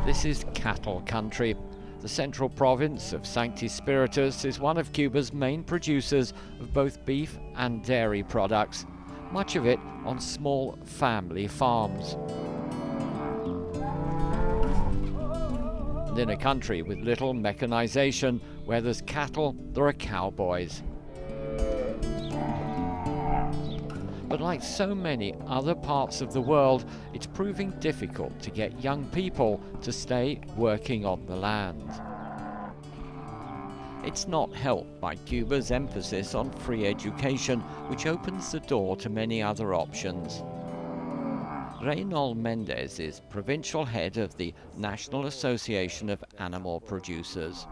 This is cattle country. The central province of Sancti Spiritus is one of Cuba's main producers of both beef and dairy products, much of it on small family farms. And in a country with little mechanization, where there's cattle, there are cowboys. But like so many other parts of the world, it's proving difficult to get young people to stay working on the land. It's not helped by Cuba's emphasis on free education, which opens the door to many other options. Reynol Mendez is provincial head of the National Association of Animal Producers.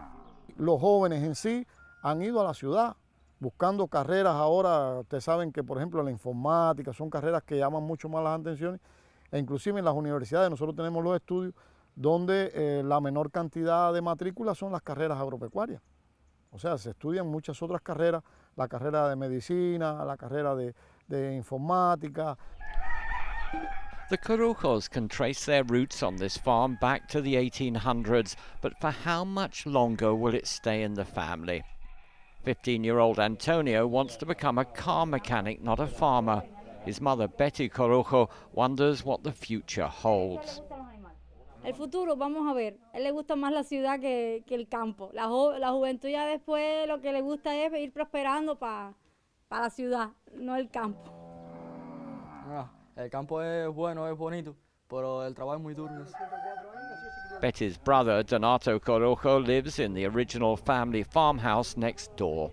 Los jóvenes en sí han ido a la ciudad buscando carreras ahora. Ustedes saben que, por ejemplo, la informática son carreras que llaman mucho más las atenciones, e inclusive en las universidades nosotros tenemos los estudios donde la menor cantidad de matrículas son las carreras agropecuarias. O sea, se estudian muchas otras carreras, la carrera de medicina, la carrera de informática. The Corujos can trace their roots on this farm back to the 1800s, but for how much longer will it stay in the family? 15-year-old Antonio wants to become a car mechanic, not a farmer. His mother, Betty Corujo, wonders what the future holds. El futuro, vamos a ver. A él le gusta más la ciudad que el campo. La juventud ya después lo que le gusta es ir prosperando para la ciudad, no el campo. El campo es bueno, es bonito, pero el trabajo es muy duro. Betty's brother, Donato Corujo, lives in the original family farmhouse next door.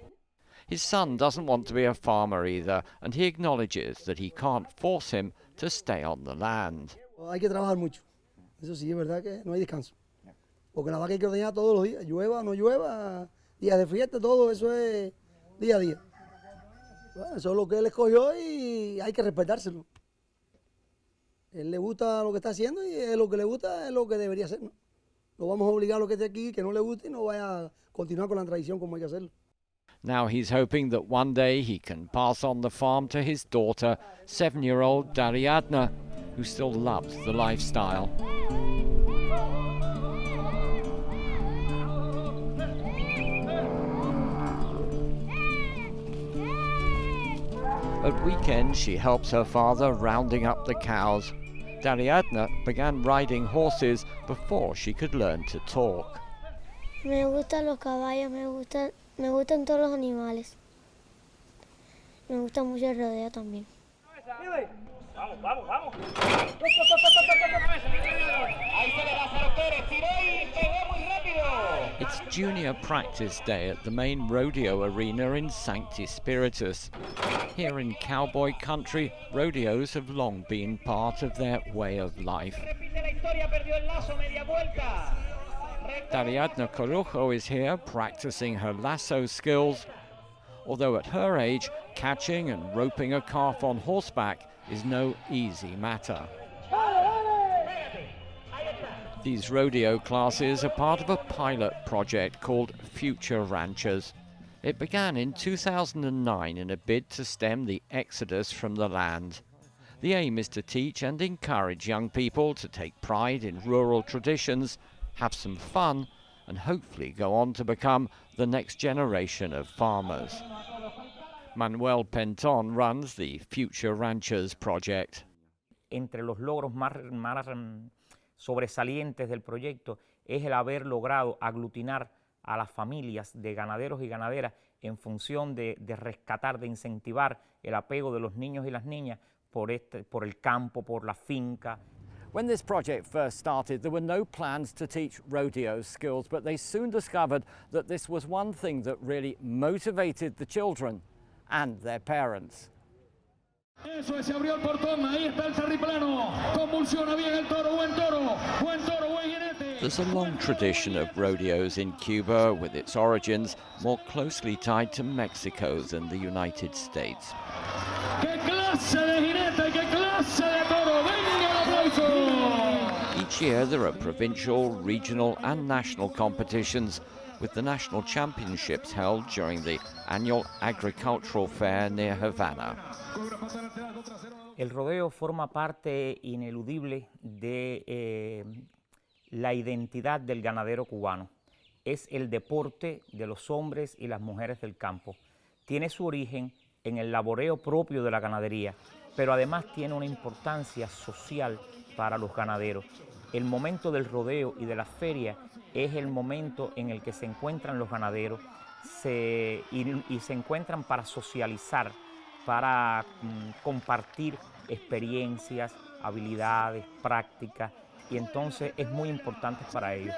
His son doesn't want to be a farmer either, and he acknowledges that he can't force him to stay on the land. Hay que trabajar mucho. Eso sí, es verdad que no hay descanso. Porque la vaca hay que ordeñar todos los días, llueva, no llueva, días de fiesta, todo eso es día a día. Bueno, eso es lo que él escogió y hay que respetárselo. Él le gusta lo que está haciendo y es lo que le gusta es lo que debería hacer, ¿no? No vamos a obligar a lo que esté aquí, que no le guste y no vaya a continuar con la tradición como hay que hacerlo. Now he's hoping that one day he can pass on the farm to his daughter, 7-year-old Dariadna, who still loves the lifestyle. At weekends, she helps her father rounding up the cows. Dariadna began riding horses before she could learn to talk. Me gustan los caballos, me gustan todos los animales. Me gusta mucho el rodeo también. Vamos, vamos, vamos. It's junior practice day at the main rodeo arena in Sancti Spiritus. Here in cowboy country, rodeos have long been part of their way of life. Dariadna Corujo is here practicing her lasso skills, although at her age, catching and roping a calf on horseback is no easy matter. These rodeo classes are part of a pilot project called Future Ranchers. It began in 2009 in a bid to stem the exodus from the land. The aim is to teach and encourage young people to take pride in rural traditions, have some fun, and hopefully go on to become the next generation of farmers. Manuel Penton runs the Future Ranchers project. Entre los logros más sobresalientes del proyecto es el haber logrado aglutinar a las familias de ganaderos y ganaderas en función de rescatar, de incentivar el apego de los niños y las niñas por el campo, por la finca. When this project first started, there were no plans to teach rodeo skills, but they soon discovered that this was one thing that really motivated the children and their parents. Eso es, se abrió el portón, ahí está el terriplano, convulsiona bien el toro, buen toro, buen toro, buen jinete. There's a long tradition of rodeos in Cuba, with its origins more closely tied to Mexico than the United States. ¡Qué clase de jinete, qué clase de toro! ¡Venga el aplauso! Each year there are provincial, regional and national competitions, with the national championships held during the annual agricultural fair near Havana. El rodeo forma parte ineludible de la identidad del ganadero cubano. Es el deporte de los hombres y las mujeres del campo. Tiene su origen en el laboreo propio de la ganadería, pero además tiene una importancia social para los ganaderos. El momento del rodeo y de la feria es el momento en el que se encuentran los ganaderos y se encuentran para socializar, para compartir experiencias, habilidades, prácticas, y entonces es muy importante para ellos.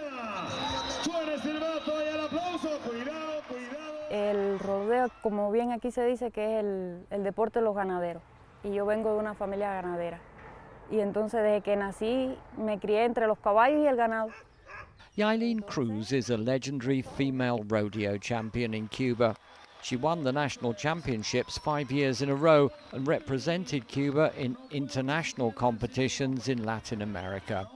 El rodeo, como bien aquí se dice, que es el deporte de los ganaderos, y yo vengo de una familia ganadera, y entonces desde que nací me crié entre los caballos y el ganado. Yailin Cruz is a legendary female rodeo champion in Cuba. She won the national championships 5 years in a row and represented Cuba in international competitions in Latin America.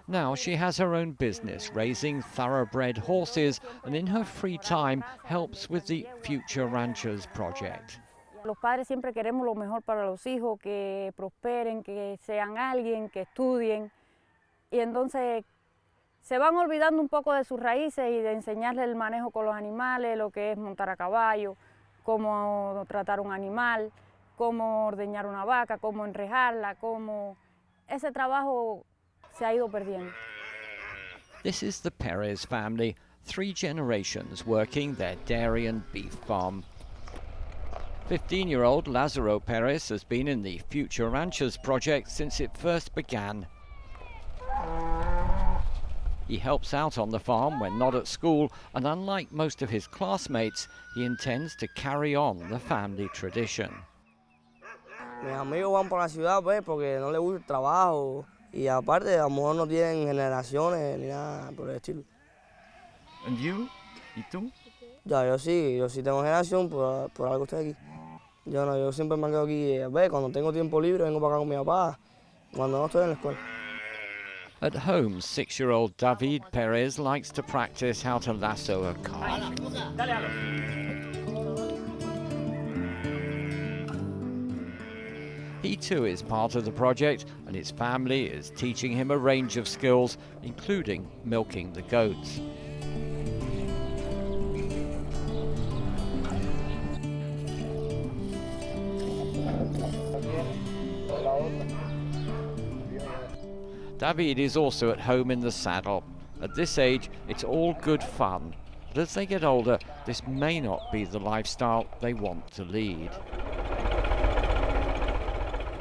Now she has her own business, raising thoroughbred horses, and in her free time helps with the Future Ranchers project. Los padres siempre queremos lo mejor para los hijos, que prosperen, que sean alguien, que estudien, y entonces se van olvidando un poco de sus raíces y de enseñarles el manejo con los animales, lo que es montar a caballo, cómo tratar un animal, cómo ordeñar una vaca, cómo enrejarla, cómo ese trabajo se ha ido perdiendo. This is the Perez family, 3 generations working their dairy and beef farm. 15-year-old Lazaro Perez has been in the Future Ranchers project since it first began. He helps out on the farm when not at school, and unlike most of his classmates, he intends to carry on the family tradition. Mis amigos van por la ciudad pues, porque no les gusta el trabajo y aparte a lo mejor no tienen generaciones ni nada por el estilo. And you? ¿Y tú? Ya, yo sí tengo generación, por algo estoy aquí. Yo no, yo siempre me quedo aquí, cuando tengo tiempo libre vengo para acá con mi papá, cuando no estoy en la escuela. At home, 6-year-old David Perez likes to practice how to lasso a calf. He too is part of the project, and his family is teaching him a range of skills, including milking the goats. David is also at home in the saddle. At this age, it's all good fun. But as they get older, this may not be the lifestyle they want to lead.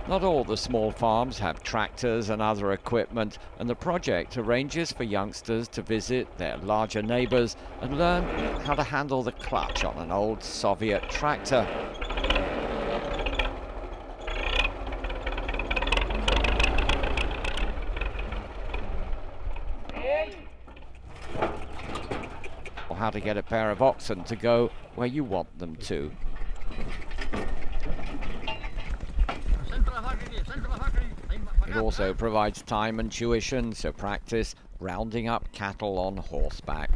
Not all the small farms have tractors and other equipment, and the project arranges for youngsters to visit their larger neighbors and learn how to handle the clutch on an old Soviet tractor. Or how to get a pair of oxen to go where you want them to. It also provides time and tuition to practice rounding up cattle on horseback.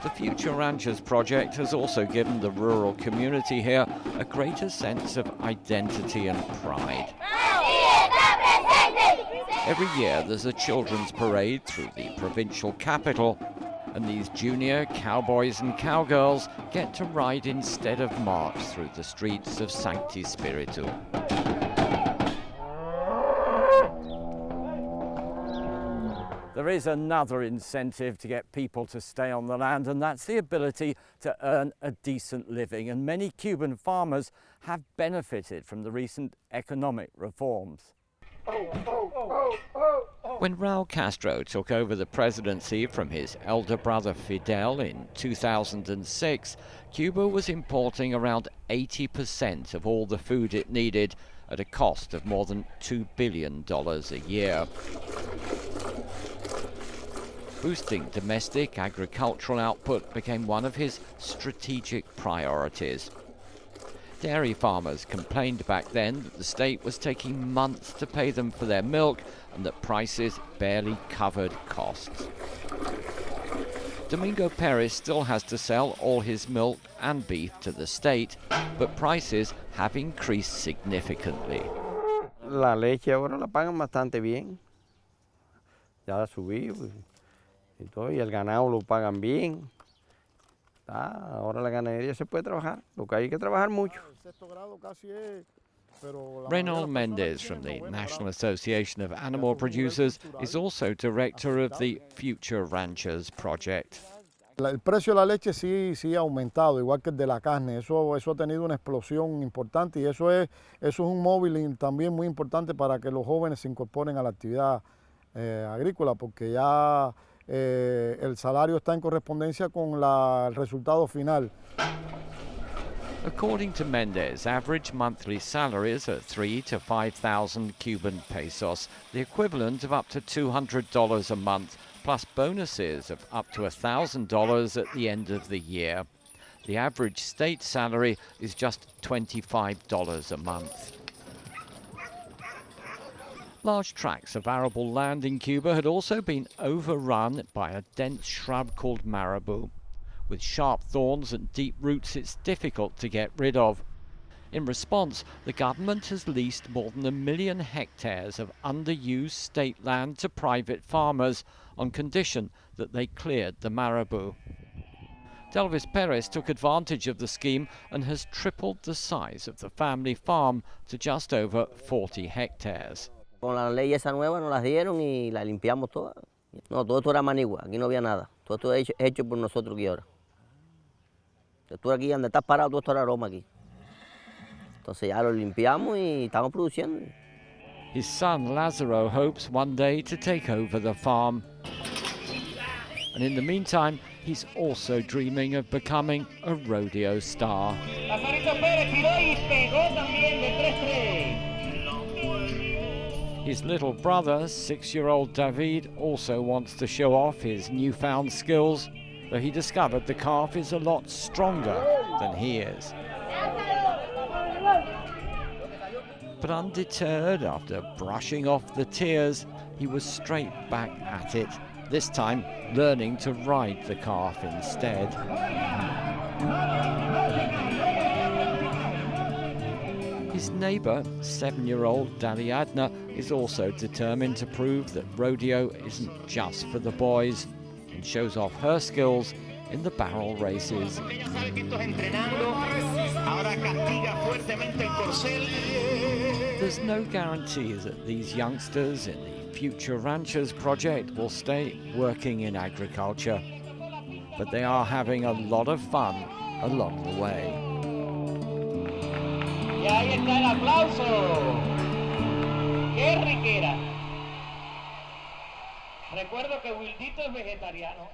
The Future Ranchers project has also given the rural community here a greater sense of identity and pride. Every year there's a children's parade through the provincial capital, and these junior cowboys and cowgirls get to ride instead of march through the streets of Sancti Spiritus. There is another incentive to get people to stay on the land, and that's the ability to earn a decent living. And many Cuban farmers have benefited from the recent economic reforms. When Raul Castro took over the presidency from his elder brother Fidel in 2006, Cuba was importing around 80% of all the food it needed at a cost of more than $2 billion a year. Boosting domestic agricultural output became one of his strategic priorities. Dairy farmers complained back then that the state was taking months to pay them for their milk and that prices barely covered costs. Domingo Perez still has to sell all his milk and beef to the state, but prices have increased significantly. La leche ahora la pagan bastante bien. Ya ha subido y todo, y el ganado lo pagan bien. Ahora la ganadería se puede trabajar, lo que hay que trabajar mucho. Reynold Mendez from the National Association of Animal Producers is also director of the Future Ranchers project. El precio de la leche sí ha aumentado, igual que el de la carne. Eso ha tenido una explosión importante y eso es un móvil también muy importante para que los jóvenes se incorporen a la actividad agrícola, porque ya el salario está en correspondencia con el resultado final. According to Mendez, average monthly salaries are 3,000 to 5,000 Cuban pesos, the equivalent of up to $200 a month, plus bonuses of up to $1,000 at the end of the year. The average state salary is just $25 a month. Large tracts of arable land in Cuba had also been overrun by a dense shrub called marabou. With sharp thorns and deep roots, it's difficult to get rid of. In response, the government has leased more than 1 million hectares of underused state land to private farmers on condition that they cleared the marabou. Delvis Perez took advantage of the scheme and has tripled the size of the family farm to just over 40 hectares. Con la ley esa nueva nos las dieron y la limpiamos toda. No, todo esto era manigua, aquí no había nada. Todo esto es hecho por nosotros aquí ahora. Tú aquí donde estás parado, todo esto era aroma aquí. Entonces ya lo limpiamos y estamos produciendo. His son Lazaro hopes one day to take over the farm. And in the meantime, he's also dreaming of becoming a rodeo star. His little brother, 6-year-old David, also wants to show off his newfound skills, though he discovered the calf is a lot stronger than he is. But undeterred, after brushing off the tears, he was straight back at it, this time learning to ride the calf instead. His neighbour, 7-year-old Daliadna, is also determined to prove that rodeo isn't just for the boys, and shows off her skills in the barrel races. There's no guarantees that these youngsters in the Future Ranchers project will stay working in agriculture, but they are having a lot of fun along the way. Y ahí está el aplauso. ¡Qué riquera! Recuerdo que Wildito es vegetariano.